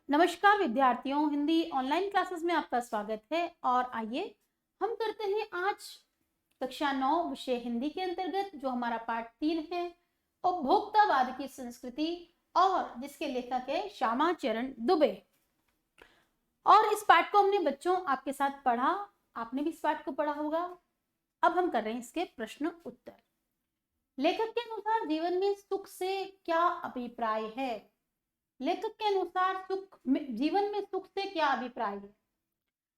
नमस्कार विद्यार्थियों, Hindi online classes में आपका स्वागत है। और आइए हम करते हैं आज कक्षा 9 विषय हिंदी के अंतर्गत जो हमारा पाठ 3 है, उपभोक्तावाद की संस्कृति, और जिसके लेखक है श्यामा चरण दुबे। और इस पाठ को हमने बच्चों आपके साथ पढ़ा, आपने भी इस पाठ को पढ़ा होगा। अब हम कर रहे हैं इसके प्रश्न उत्तर। लेखक के अनुसार जीवन में सुख से क्या अभिप्राय है? लेखक के अनुसार जीवन में सुख से क्या अभिप्राय है?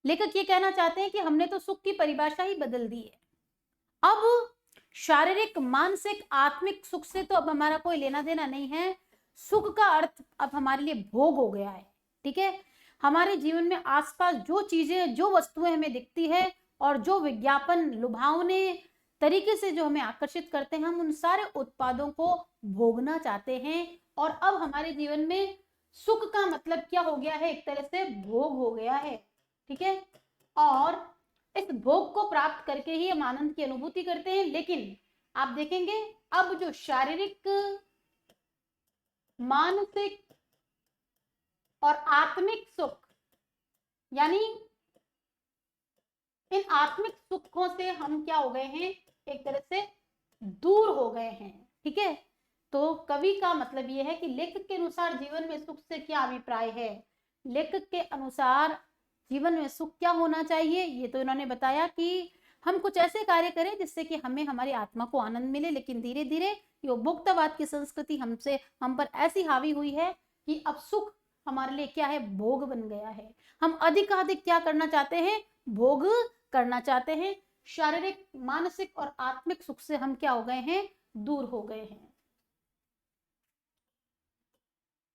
लेखक ये कहना चाहते हैं कि हमने तो सुख की परिभाषा ही बदल दी है। अब शारीरिक, मानसिक, आत्मिक सुख से तो अब हमारा कोई लेना देना नहीं है। सुख का अर्थ अब हमारे लिए भोग हो गया है। ठीक है, हमारे जीवन में आसपास जो चीजें, जो वस्तुएं हमें दिखती है और जो विज्ञापन लुभावने तरीके से जो हमें आकर्षित करते हैं, हम उन सारे उत्पादों को भोगना चाहते हैं। और अब हमारे जीवन में सुख का मतलब क्या हो गया है? एक तरह से भोग हो गया है। ठीक है, और इस भोग को प्राप्त करके ही हम आनंद की अनुभूति करते हैं। लेकिन आप देखेंगे अब जो शारीरिक, मानसिक और आत्मिक सुख, यानी इन आत्मिक सुखों से हम क्या हो गए हैं? एक तरह से दूर हो गए हैं। ठीक है, तो कवि का मतलब यह है कि लेखक के अनुसार जीवन में सुख से क्या अभिप्राय है। लेखक के अनुसार जीवन में सुख क्या होना चाहिए, ये तो इन्होंने बताया कि हम कुछ ऐसे कार्य करें जिससे कि हमें, हमारी आत्मा को आनंद मिले। लेकिन धीरे धीरे ये उपभोक्तावाद की संस्कृति हम पर ऐसी हावी हुई है कि अब सुख हमारे लिए क्या है? भोग बन गया है। हम अधिक क्या करना चाहते हैं? भोग करना चाहते हैं। शारीरिक, मानसिक और आत्मिक सुख से हम क्या हो गए हैं? दूर हो गए हैं।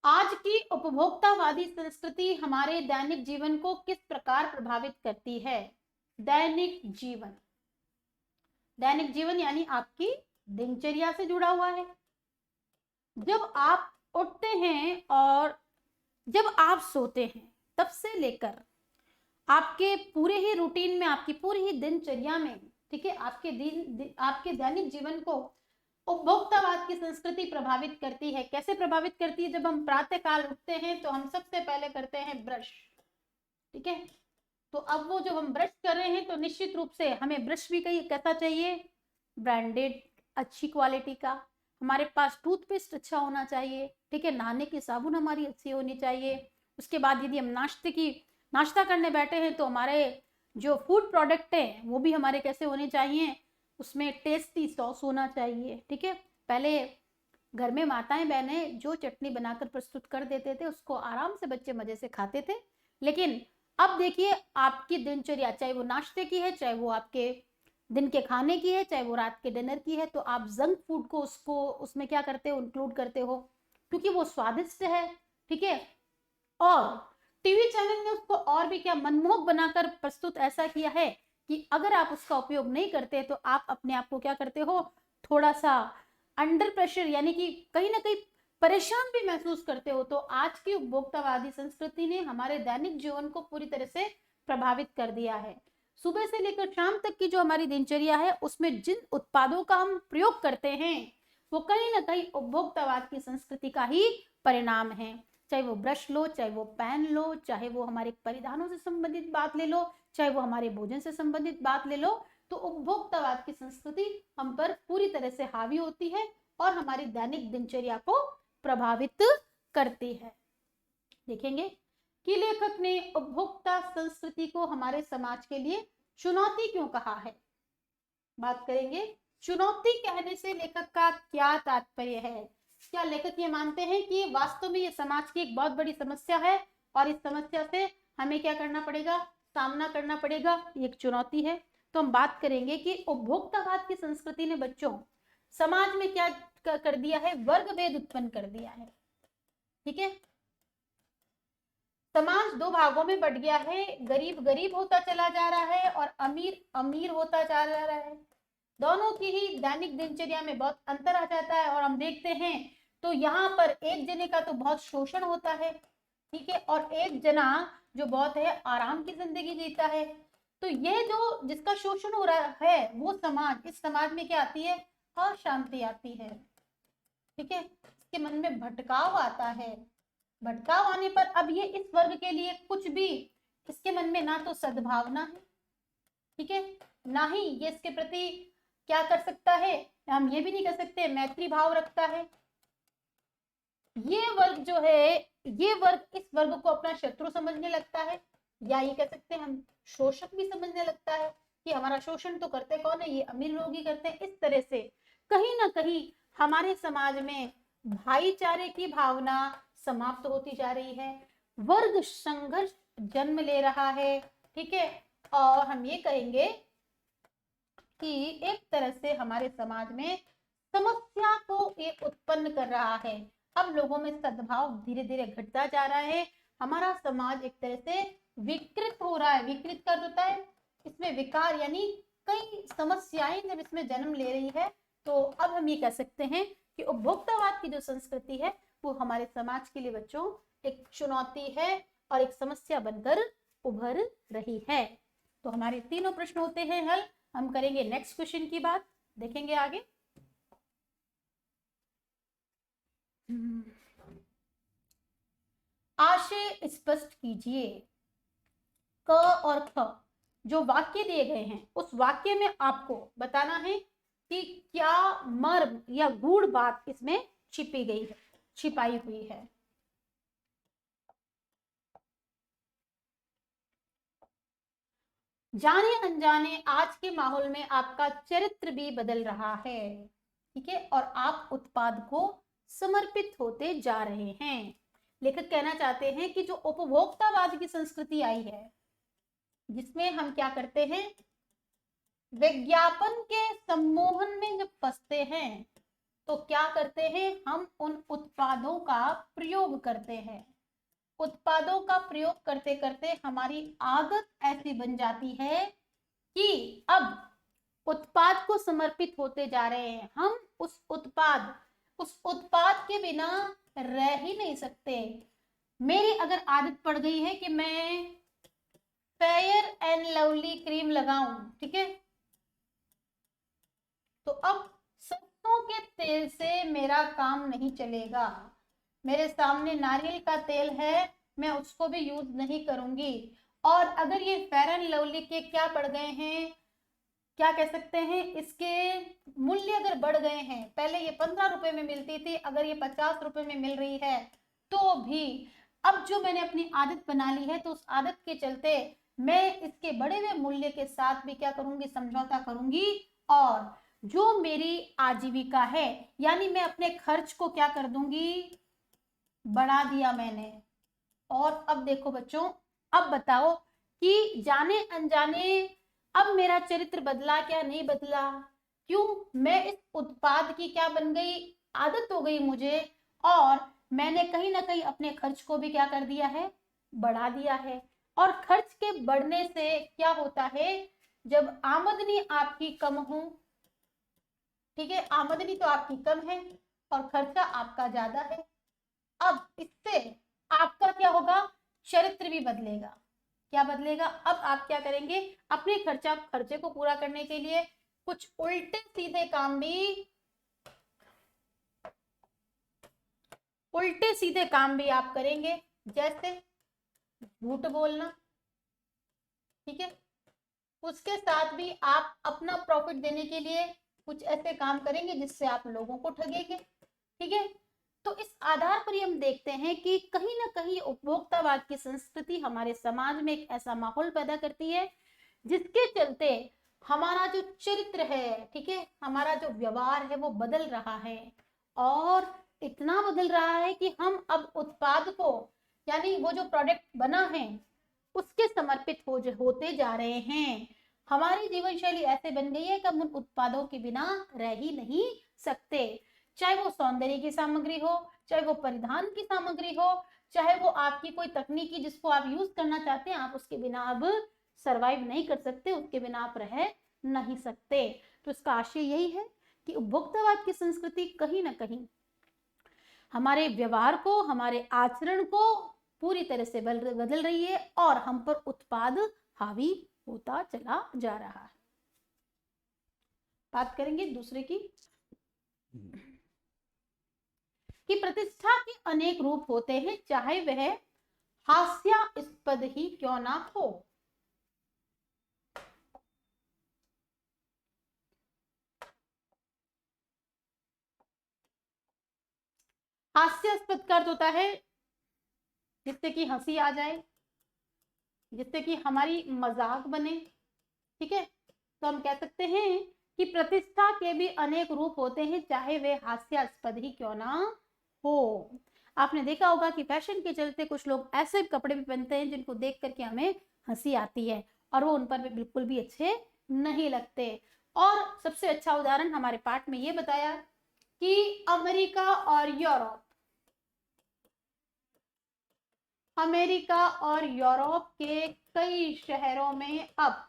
आज की उपभोक्तावादी संस्कृति हमारे दैनिक जीवन को किस प्रकार प्रभावित करती है? दैनिक जीवन, दैनिक जीवन यानी आपकी दिनचर्या से जुड़ा हुआ है। जब आप उठते हैं और जब आप सोते हैं, तब से लेकर आपके पूरे ही रूटीन में, आपकी पूरी ही दिनचर्या में, ठीक है, आपके दैनिक जीवन को उपभोक्तावाद की संस्कृति प्रभावित करती है। कैसे प्रभावित करती है? जब हम प्रातः काल उठते हैं तो हम सबसे पहले करते हैं ब्रश। ठीक है, तो अब वो जब हम ब्रश कर रहे हैं तो निश्चित रूप से हमें ब्रश भी कैसा चाहिए? ब्रांडेड, अच्छी क्वालिटी का। हमारे पास टूथपेस्ट अच्छा होना चाहिए। ठीक है, नहाने की साबुन हमारी अच्छी होनी चाहिए। उसके बाद यदि हम नाश्ता करने बैठे हैं तो हमारे जो फूड प्रोडक्ट है वो भी हमारे कैसे होने चाहिए? उसमें टेस्टी सॉस होना चाहिए। ठीक है, पहले घर में माताएं बहनें जो चटनी बनाकर प्रस्तुत कर देते थे उसको आराम से बच्चे मजे से खाते थे। लेकिन अब देखिए, आपकी दिनचर्या चाहे वो नाश्ते की है, चाहे वो आपके दिन के खाने की है, चाहे वो रात के डिनर की है, तो आप जंक फूड को उसमें क्या करते हो? इंक्लूड करते हो, क्योंकि वो स्वादिष्ट है। ठीक है, और टीवी चैनल ने उसको और भी क्या मनमोहक बनाकर प्रस्तुत ऐसा किया है कि अगर आप उसका उपयोग नहीं करते तो आप अपने आप को क्या करते हो? थोड़ा सा अंडर प्रेशर, यानी कि कहीं ना कहीं परेशान भी महसूस करते हो। तो आज की उपभोक्तावादी संस्कृति ने हमारे दैनिक जीवन को पूरी तरह से प्रभावित कर दिया है। सुबह से लेकर शाम तक की जो हमारी दिनचर्या है, उसमें जिन उत्पादों का हम प्रयोग करते हैं वो कहीं ना कहीं उपभोक्तावाद की संस्कृति का ही परिणाम है। चाहे वो ब्रश लो, चाहे वो पेन लो, चाहे वो हमारे परिधानों से संबंधित बात ले लो, चाहे वो हमारे भोजन से संबंधित बात ले लो, तो उपभोक्तावाद की संस्कृति हम पर पूरी तरह से हावी होती है और हमारी दैनिक दिनचर्या को प्रभावित करती है। देखेंगे कि लेखक ने उपभोक्ता संस्कृति को हमारे समाज के लिए चुनौती क्यों कहा है। बात करेंगे चुनौती कहने से लेखक का क्या तात्पर्य है। क्या लेखक ये मानते हैं कि वास्तव में ये समाज की एक बहुत बड़ी समस्या है और इस समस्या से हमें क्या करना पड़ेगा? सामना करना पड़ेगा, ये एक चुनौती है। तो हम बात करेंगे कि उपभोक्तावाद की संस्कृति ने बच्चों समाज में क्या कर दिया है? वर्ग भेद उत्पन्न कर दिया है। ठीक है, समाज दो भागों में बट गया है। गरीब गरीब होता चला जा रहा है और अमीर अमीर होता जा रहा है। दोनों की ही दैनिक दिनचर्या में बहुत अंतर आ जाता है और हम देखते हैं तो यहाँ पर एक जने का तो बहुत शोषण होता है। ठीक है, और एक जना जो बहुत है आराम की जिंदगी जीता है। तो ये जो जिसका शोषण हो रहा है वो समाज, इस समाज में क्या आती है? अशांति आती है। ठीक है, इसके मन में भटकाव आता है। भटकाव आने पर अब ये इस वर्ग के लिए कुछ भी इसके मन में ना तो सद्भावना है, ठीक है, ना ही ये इसके प्रति क्या कर सकता है, हम ये भी नहीं कर सकते मैत्री भाव रखता है। ये वर्ग जो है, ये वर्ग इस वर्ग को अपना शत्रु समझने लगता है, या ये कह सकते हैं हम शोषक भी समझने लगता है कि हमारा शोषण तो करते कौन है, ये अमीर लोग ही करते हैं। इस तरह से कहीं ना कहीं हमारे समाज में भाईचारे की भावना समाप्त होती जा रही है, वर्ग संघर्ष जन्म ले रहा है, ठीक है। और हम ये कहेंगे कि एक तरह से हमारे समाज में समस्या को ये उत्पन्न कर रहा है। अब लोगों में सद्भाव धीरे धीरे घटता जा रहा है, हमारा समाज एक तरह से विकृत हो रहा है। विकृत कर होता है इसमें विकार, यानी कई समस्याएं जब इसमें जन्म ले रही है, तो अब हम ये कह सकते हैं कि उपभोक्तावाद की जो संस्कृति है वो हमारे समाज के लिए बच्चों एक चुनौती है और एक समस्या बनकर उभर रही है। तो हमारे तीनों प्रश्न होते हैं हल। हम करेंगे नेक्स्ट क्वेश्चन की बात, देखेंगे आगे। आशय स्पष्ट कीजिए। क और ख जो वाक्य दिए गए हैं उस वाक्य में आपको बताना है कि क्या मर्म या गूढ़ बात इसमें छिपी गई है, छिपाई हुई है। जाने अनजाने आज के माहौल में आपका चरित्र भी बदल रहा है, ठीक है, और आप उत्पाद को समर्पित होते जा रहे हैं। लेखक कहना चाहते हैं कि जो उपभोक्तावाद की संस्कृति आई है, जिसमें हम क्या करते हैं, विज्ञापन के सम्मोहन में जब फंसते हैं तो क्या करते हैं, हम उन उत्पादों का प्रयोग करते हैं। उत्पादों का प्रयोग करते करते हमारी आदत ऐसी बन जाती है कि अब उत्पाद को समर्पित होते जा रहे हैं। हम उस उत्पाद के बिना रह ही नहीं सकते। मेरी अगर आदत पड़ गई है कि मैं फेयर एंड लवली क्रीम लगाऊं, ठीक है, तो अब सरसों के तेल से मेरा काम नहीं चलेगा। मेरे सामने नारियल का तेल है, मैं उसको भी यूज नहीं करूंगी। और अगर ये फेयर एंड लवली के क्या बढ़ गए हैं, क्या कह सकते हैं, इसके मूल्य अगर बढ़ गए हैं, पहले ये 15 रुपए में मिलती थी, अगर ये 50 रुपए में मिल रही है, तो भी अब जो मैंने अपनी आदत बना ली है, तो उस आदत के चलते मैं इसके बढ़े हुए मूल्य के साथ भी क्या करूंगी, समझौता करूंगी। और जो मेरी आजीविका है, यानी मैं अपने खर्च को क्या कर दूंगी, बढ़ा दिया मैंने। और अब देखो बच्चों, अब बताओ कि जाने अनजाने अब मेरा चरित्र बदला क्या नहीं बदला? क्यों? मैं इस उत्पाद की क्या बन गई, आदत हो गई मुझे, और मैंने कहीं ना कहीं अपने खर्च को भी क्या कर दिया है, बढ़ा दिया है। और खर्च के बढ़ने से क्या होता है, जब आमदनी आपकी कम हो, ठीक है, आमदनी तो आपकी कम है और खर्चा आपका ज्यादा है, अब इससे आपका क्या होगा, चरित्र भी बदलेगा। क्या बदलेगा? अब आप क्या करेंगे, अपने खर्चे को पूरा करने के लिए कुछ उल्टे सीधे काम भी आप करेंगे, जैसे झूठ बोलना, ठीक है। उसके साथ भी आप अपना प्रॉफिट देने के लिए कुछ ऐसे काम करेंगे जिससे आप लोगों को ठगेंगे, ठीक है। तो इस आधार पर हम देखते हैं कि कहीं ना कहीं उपभोक्तावाद की संस्कृति हमारे समाज में एक ऐसा माहौल पैदा करती है जिसके चलते हमारा जो चरित्र है, ठीक है, हमारा जो व्यवहार है वो बदल रहा है। और इतना बदल रहा है कि हम अब उत्पाद को, यानी वो जो प्रोडक्ट बना है उसके समर्पित होते जा रहे हैं। हमारी जीवन शैली ऐसे बन गई है कि हम उन उत्पादों के बिना रह ही नहीं सकते। चाहे वो सौंदर्य की सामग्री हो, चाहे वो परिधान की सामग्री हो, चाहे वो आपकी कोई तकनीकी जिसको आप यूज करना चाहते हैं, आप उसके बिना अब सरवाइव नहीं कर सकते, उसके बिना आप रह नहीं सकते। तो इसका आशय यही है कि उपभोक्तावाद की संस्कृति कहीं ना कहीं हमारे व्यवहार को, हमारे आचरण को पूरी तरह से बदल रही है और हम पर उत्पाद हावी होता चला जा रहा है। बात करेंगे दूसरे की। कि प्रतिष्ठा के अनेक रूप होते हैं, चाहे वह हास्यास्पद ही क्यों ना हो। हास्यास्पद का अर्थ होता है जिससे कि हंसी आ जाए, जिससे कि हमारी मजाक बने, ठीक है। तो हम कह सकते हैं कि प्रतिष्ठा के भी अनेक रूप होते हैं, चाहे वे हास्यास्पद ही क्यों ना हो। आपने देखा होगा कि फैशन के चलते कुछ लोग ऐसे कपड़े भी पहनते हैं जिनको देख करके हमें हंसी आती है और वो उन पर भी बिल्कुल भी अच्छे नहीं लगते। और सबसे अच्छा उदाहरण हमारे पाठ में ये बताया कि अमेरिका और यूरोप के कई शहरों में अब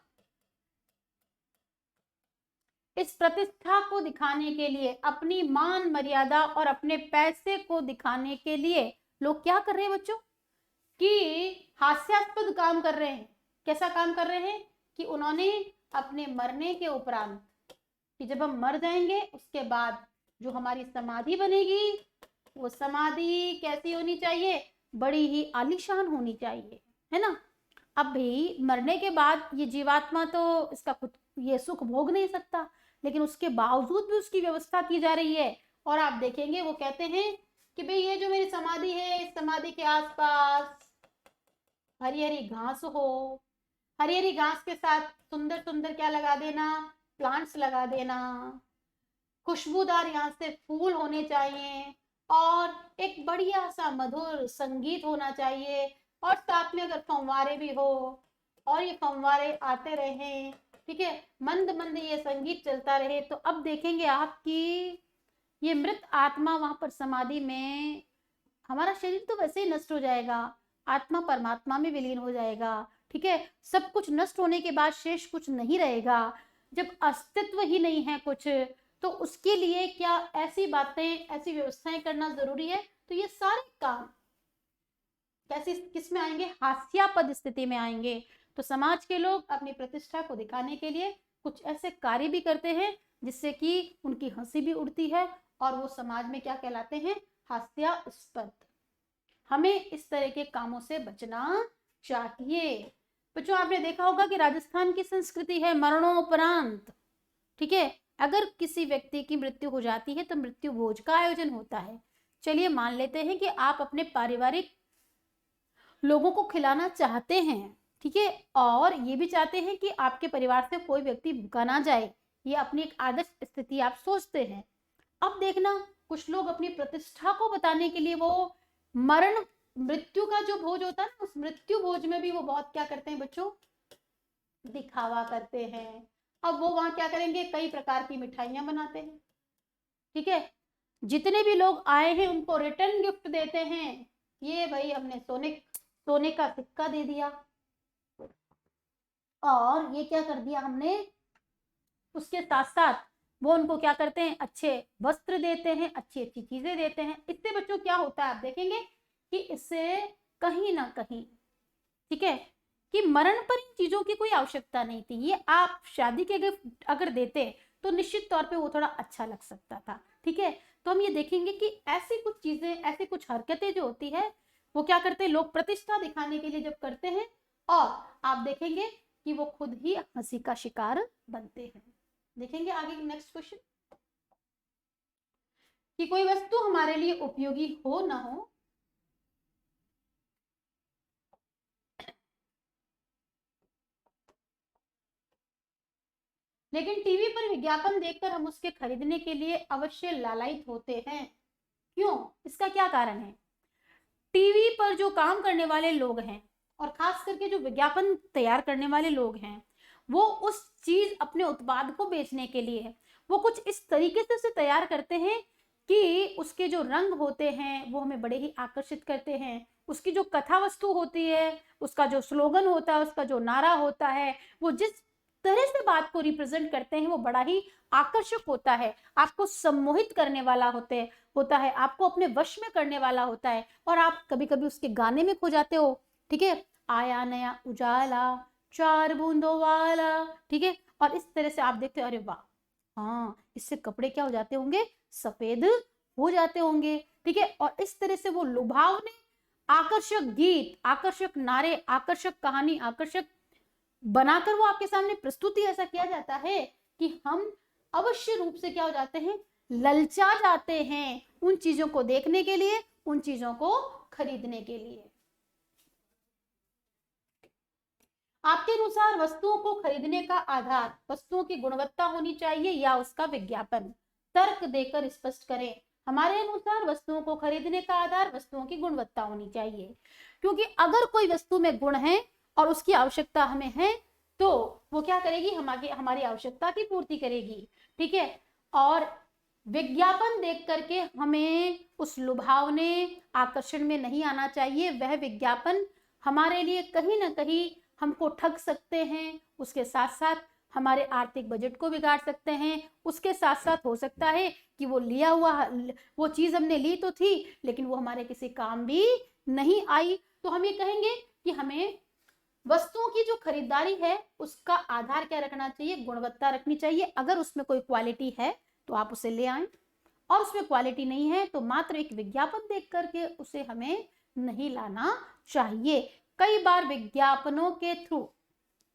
इस प्रतिष्ठा को दिखाने के लिए, अपनी मान मर्यादा और अपने पैसे को दिखाने के लिए लोग क्या कर रहे हैं बच्चों, कि हास्यास्पद काम कर रहे हैं। कैसा काम कर रहे हैं कि उन्होंने अपने मरने के उपरांत, कि जब हम मर जाएंगे उसके बाद जो हमारी समाधि बनेगी, वो समाधि कैसी होनी चाहिए, बड़ी ही आलीशान होनी चाहिए, है ना। अब भी मरने के बाद ये जीवात्मा तो इसका खुद ये सुख भोग नहीं सकता, लेकिन उसके बावजूद भी उसकी व्यवस्था की जा रही है। और आप देखेंगे वो कहते हैं कि भाई ये जो मेरी समाधि है, इस समाधि के आसपास हरी हरी घास हो, हरी हरी घास के साथ सुंदर सुंदर क्या लगा देना, प्लांट्स लगा देना, खुशबूदार यहाँ से फूल होने चाहिए, और एक बढ़िया सा मधुर संगीत होना चाहिए, और साथ में अगर फव्वारे भी हो, और ये फव्वारे आते रहे, ठीक है, मंद मंद ये संगीत चलता रहे। तो अब देखेंगे आप कि ये मृत आत्मा वहां पर समाधि में, हमारा शरीर तो वैसे ही नष्ट हो जाएगा, आत्मा परमात्मा में विलीन हो जाएगा, ठीक है। सब कुछ नष्ट होने के बाद शेष कुछ नहीं रहेगा। जब अस्तित्व ही नहीं है कुछ, तो उसके लिए क्या ऐसी बातें, ऐसी व्यवस्थाएं करना जरूरी है। तो ये सारे काम कैसे किस में आएंगे, हास्यास्पद स्थिति में आएंगे। तो समाज के लोग अपनी प्रतिष्ठा को दिखाने के लिए कुछ ऐसे कार्य भी करते हैं जिससे कि उनकी हंसी भी उड़ती है, और वो समाज में क्या कहलाते हैं, हास्यास्पद। हमें इस तरह के कामों से बचना चाहिए। बच्चों आपने देखा होगा कि राजस्थान की संस्कृति है मरणोपरांत, ठीक है, अगर किसी व्यक्ति की मृत्यु हो जाती है तो मृत्यु भोज का आयोजन होता है। चलिए मान लेते हैं कि आप अपने पारिवारिक लोगों को खिलाना चाहते हैं, ठीक है, और ये भी चाहते हैं कि आपके परिवार से कोई व्यक्ति भूखा ना जाए, ये अपनी एक आदर्श स्थिति आप सोचते हैं। अब देखना कुछ लोग अपनी प्रतिष्ठा को बताने के लिए वो मरण मृत्यु का जो भोज होता है ना, उस मृत्यु भोज में भी वो बहुत क्या करते हैं बच्चों, दिखावा करते हैं। अब वो वहां क्या करेंगे, कई प्रकार की मिठाइयां बनाते हैं, ठीक है, जितने भी लोग आए हैं उनको रिटर्न गिफ्ट देते हैं। ये भाई हमने सोने का सिक्का दे दिया, और ये क्या कर दिया हमने, उसके साथ साथ वो उनको क्या करते हैं, अच्छे वस्त्र देते हैं, अच्छी अच्छी चीजें देते हैं। इससे बच्चों क्या होता है आप देखेंगे कि इससे कहीं ना कहीं, ठीक है, कि मरण पर इन चीजों की कोई आवश्यकता नहीं थी, ये आप शादी के गिफ्ट अगर देते तो निश्चित तौर पे वो थोड़ा अच्छा लग सकता था, ठीक है। तो हम ये देखेंगे कि ऐसी कुछ चीजें, ऐसी कुछ हरकतें जो होती है वो क्या करते हैं, लोग प्रतिष्ठा दिखाने के लिए जब करते हैं, और आप देखेंगे कि वो खुद ही हंसी का शिकार बनते हैं। देखेंगे आगे नेक्स्ट क्वेश्चन, कि कोई वस्तु हमारे लिए उपयोगी हो ना हो, लेकिन टीवी पर विज्ञापन देखकर हम उसके खरीदने के लिए अवश्य लालायित होते हैं। क्यों, इसका क्या कारण है। टीवी पर जो काम करने वाले लोग हैं, और खास करके जो विज्ञापन तैयार करने वाले लोग हैं, वो उस चीज अपने उत्पाद को बेचने के लिए वो कुछ इस तरीके से उसे तैयार करते हैं कि उसके जो रंग होते हैं वो हमें बड़े ही आकर्षित करते हैं, उसकी जो कथा वस्तु होती है, उसका जो स्लोगन होता है, उसका जो नारा होता है, वो जिस तरह से बात को रिप्रेजेंट करते हैं वो बड़ा ही आकर्षक होता है, आपको सम्मोहित करने वाला होता है, आपको अपने वश में करने वाला होता है, और आप कभी कभी उसके गाने में खो जाते हो, ठीक है, आया नया उजाला चार बूंदों वाला, ठीक है, और इस तरह से आप देखते हो अरे वाह, हाँ इससे कपड़े क्या हो जाते होंगे, सफेद हो जाते होंगे। ठीक है। और इस तरह से वो लुभावने आकर्षक गीत, आकर्षक नारे, आकर्षक कहानी, आकर्षक बनाकर वो आपके सामने प्रस्तुति ऐसा किया जाता है कि हम अवश्य रूप से क्या हो जाते हैं, ललचा जाते हैं उन चीजों को देखने के लिए, उन चीजों को खरीदने के लिए। आपके अनुसार वस्तुओं को खरीदने का आधार वस्तुओं की गुणवत्ता होनी चाहिए या उसका विज्ञापन? तर्क देकर स्पष्ट करें। हमारे अनुसार वस्तुओं को खरीदने का आधार वस्तुओं की गुणवत्ता होनी चाहिए, क्योंकि अगर कोई वस्तु में गुण है और उसकी आवश्यकता हमें है तो वो क्या करेगी, हमारी आवश्यकता की पूर्ति करेगी, ठीक है। और विज्ञापन देख करके हमें उस लुभावने आकर्षण में नहीं आना चाहिए। वह विज्ञापन हमारे लिए कहीं ना कहीं हमको ठग सकते हैं, उसके साथ साथ हमारे आर्थिक बजट को बिगाड़ सकते हैं, उसके साथ साथ हो सकता है कि वो लिया हुआ वो चीज हमने ली तो थी लेकिन वो हमारे किसी काम भी नहीं आई। तो हम ये कहेंगे कि हमें वस्तुओं की जो खरीदारी है उसका आधार क्या रखना चाहिए, गुणवत्ता रखनी चाहिए। अगर उसमें कोई क्वालिटी है तो आप उसे ले आएं, और उसमें क्वालिटी नहीं है तो मात्र एक विज्ञापन देख करके उसे हमें नहीं लाना चाहिए। कई बार विज्ञापनों के थ्रू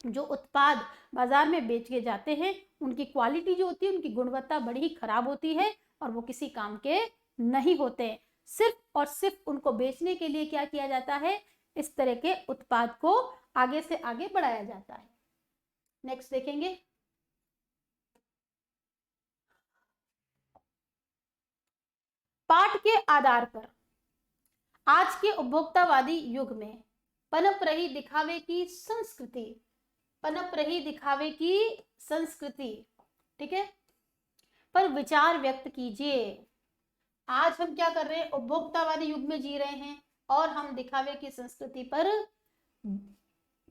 जो उत्पाद बाजार में बेचे जाते हैं उनकी क्वालिटी जो होती है, उनकी गुणवत्ता बड़ी ही खराब होती है और वो किसी काम के नहीं होते। सिर्फ और सिर्फ उनको बेचने के लिए क्या किया जाता है, इस तरह के उत्पाद को आगे से आगे बढ़ाया जाता है। नेक्स्ट देखेंगे, पाठ के आधार पर आज के उपभोक्तावादी युग में पनप रही दिखावे की संस्कृति, पनप रही दिखावे की संस्कृति, ठीक है, पर विचार व्यक्त कीजिए। आज हम क्या कर रहे हैं, उपभोक्तावादी युग में जी रहे हैं और हम दिखावे की संस्कृति पर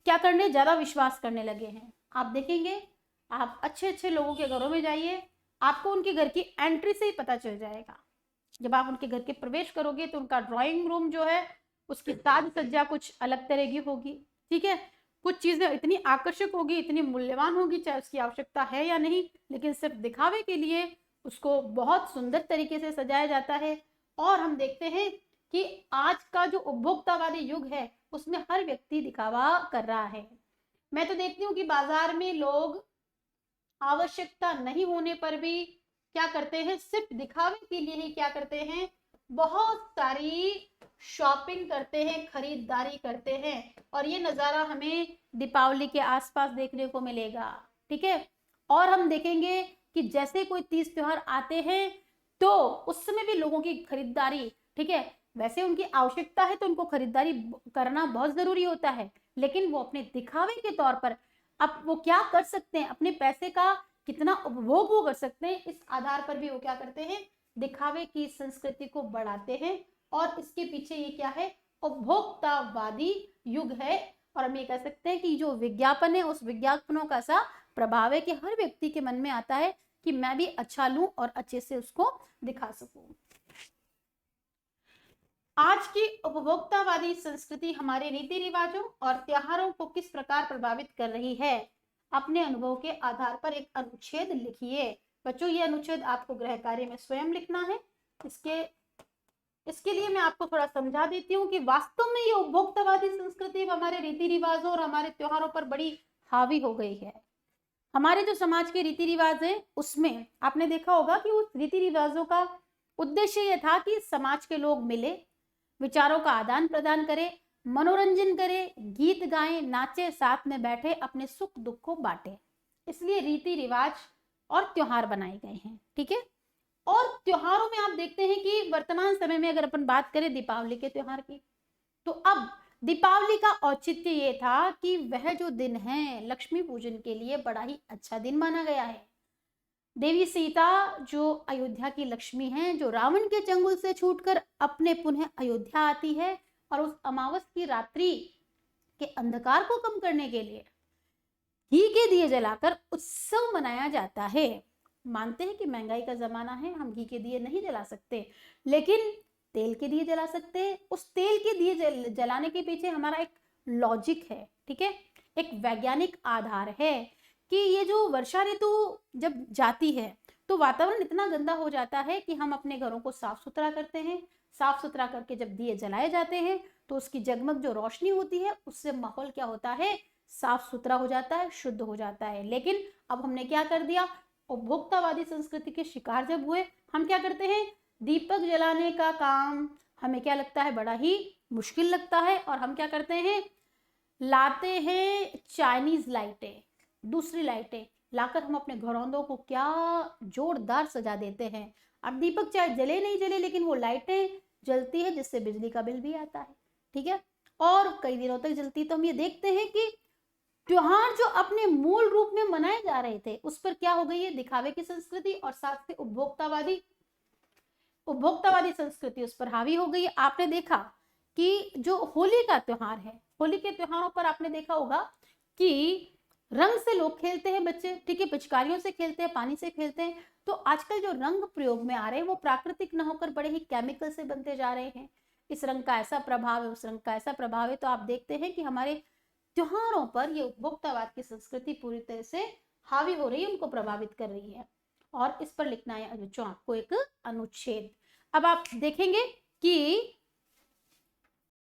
क्या करने, ज्यादा विश्वास करने लगे हैं। आप देखेंगे, आप अच्छे अच्छे लोगों के घरों में जाइए, आपको उनके घर की एंट्री से ही पता चल जाएगा। जब आप उनके घर के प्रवेश करोगे तो उनका ड्राइंग रूम जो है उसकी साज सज्जा कुछ अलग तरह की होगी, ठीक है। कुछ चीजें इतनी आकर्षक होगी, इतनी मूल्यवान होगी, चाहे उसकी आवश्यकता है या नहीं, लेकिन सिर्फ दिखावे के लिए उसको बहुत सुंदर तरीके से सजाया जाता है। और हम देखते हैं कि आज का जो उपभोक्तावादी युग है उसमें हर व्यक्ति दिखावा कर रहा है। मैं तो देखती हूँ कि बाजार में लोग आवश्यकता नहीं होने पर भी क्या करते हैं, सिर्फ दिखावे के लिए ही क्या करते हैं, बहुत सारी शॉपिंग करते हैं, खरीदारी करते हैं। और ये नजारा हमें दीपावली के आसपास देखने को मिलेगा, ठीक है। और हम देखेंगे कि जैसे कोई तीज त्योहार आते हैं तो उस समय भी लोगों की खरीदारी, ठीक है, वैसे उनकी आवश्यकता है तो उनको खरीदारी करना बहुत जरूरी होता है, लेकिन वो अपने दिखावे के तौर पर अब वो क्या कर सकते हैं, अपने पैसे का कितना उपभोग वो कर सकते हैं, इस आधार पर भी वो क्या करते हैं, दिखावे की संस्कृति को बढ़ाते हैं। और इसके पीछे ये क्या है, उपभोक्तावादी युग है। और हम ये कह सकते हैं कि जो विज्ञापन है उस विज्ञापनों का सा प्रभाव है कि हर व्यक्ति के मन में आता है कि मैं भी अच्छा लूं और अच्छे से उसको दिखा सकूं। आज की उपभोक्तावादी संस्कृति हमारे रीति रिवाजों और त्योहारों को किस प्रकार प्रभावित कर रही है? अपने अनुभव के आधार पर एक अनुच्छेद लिखिए। बच्चों, ये अनुच्छेद आपको गृह कार्य में स्वयं लिखना है। इसके लिए मैं आपको थोड़ा समझा देती हूँ कि वास्तव में ये उपभोक्तावादी संस्कृति हमारे रीति रिवाजों और हमारे त्योहारों पर बड़ी हावी हो गई है। हमारे जो समाज के रीति रिवाज है उसमें आपने देखा होगा कि उस रीति रिवाजों का उद्देश्य यह था कि समाज के लोग मिले, विचारों का आदान प्रदान करें, मनोरंजन करें, गीत गाएं, नाचे, साथ में बैठे, अपने सुख दुख को बांटे। इसलिए रीति रिवाज और त्योहार बनाए गए हैं, ठीक है। और त्योहारों में आप देखते हैं कि वर्तमान समय में अगर अपन बात करें दीपावली के त्योहार की, तो अब दीपावली का औचित्य ये था कि वह जो दिन है लक्ष्मी पूजन के लिए बड़ा ही अच्छा दिन माना गया है। देवी सीता जो अयोध्या की लक्ष्मी हैं, जो रावण के चंगुल से छूटकर अपने पुनः अयोध्या आती है, और उस अमावस की रात्रि के अंधकार को कम करने के लिए घी के दिए जलाकर उत्सव मनाया जाता है। मानते हैं कि महंगाई का जमाना है, हम घी के दिए नहीं जला सकते, लेकिन तेल के दिए जला सकते हैं। उस तेल के दिए जलाने के पीछे हमारा एक लॉजिक है, ठीक है, एक वैज्ञानिक आधार है कि ये जो वर्षा ऋतु जब जाती है तो वातावरण इतना गंदा हो जाता है कि हम अपने घरों को साफ सुथरा करते हैं, साफ सुथरा करके जब दिए जलाए जाते हैं तो उसकी जगमग जो रोशनी होती है उससे माहौल क्या होता है, साफ सुथरा हो जाता है, शुद्ध हो जाता है। लेकिन अब हमने क्या कर दिया, उपभोक्तावादी संस्कृति के शिकार जब हुए, हम क्या करते हैं, दीपक जलाने का काम हमें क्या लगता है, बड़ा ही मुश्किल लगता है, और हम क्या करते हैं, लाते हैं चाइनीज लाइटें, दूसरी लाइटें लाकर हम अपने घरौंदों को क्या जोरदार सजा देते हैं। अब दीपक चाहे जले नहीं जले, लेकिन वो लाइटें जलती है जिससे बिजली का बिल भी आता है, ठीक है, और कई दिनों तक जलती। तो हम ये देखते हैं कि त्योहार जो अपने मूल रूप में मनाए जा रहे थे उस पर क्या हो गई है, दिखावे की संस्कृति, और साथ से उपभोक्तावादी संस्कृति उस पर हावी हो गई है। आपने देखा कि जो होली का त्योहार है, होली के त्योहारों पर आपने देखा होगा कि रंग से लोग खेलते हैं बच्चे, ठीक है, पिचकारियों से खेलते हैं, पानी से खेलते हैं। तो आजकल जो रंग प्रयोग में आ रहे हैं वो प्राकृतिक न होकर बड़े ही केमिकल से बनते जा रहे हैं। इस रंग का ऐसा प्रभाव है, उस रंग का ऐसा प्रभाव है। तो आप देखते हैं कि हमारे त्योहारों पर ये उपभोक्तावाद की संस्कृति पूरी तरह से हावी हो रही है, उनको प्रभावित कर रही है। और इस पर लिखना है जो आपको एक अनुच्छेद। अब आप देखेंगे कि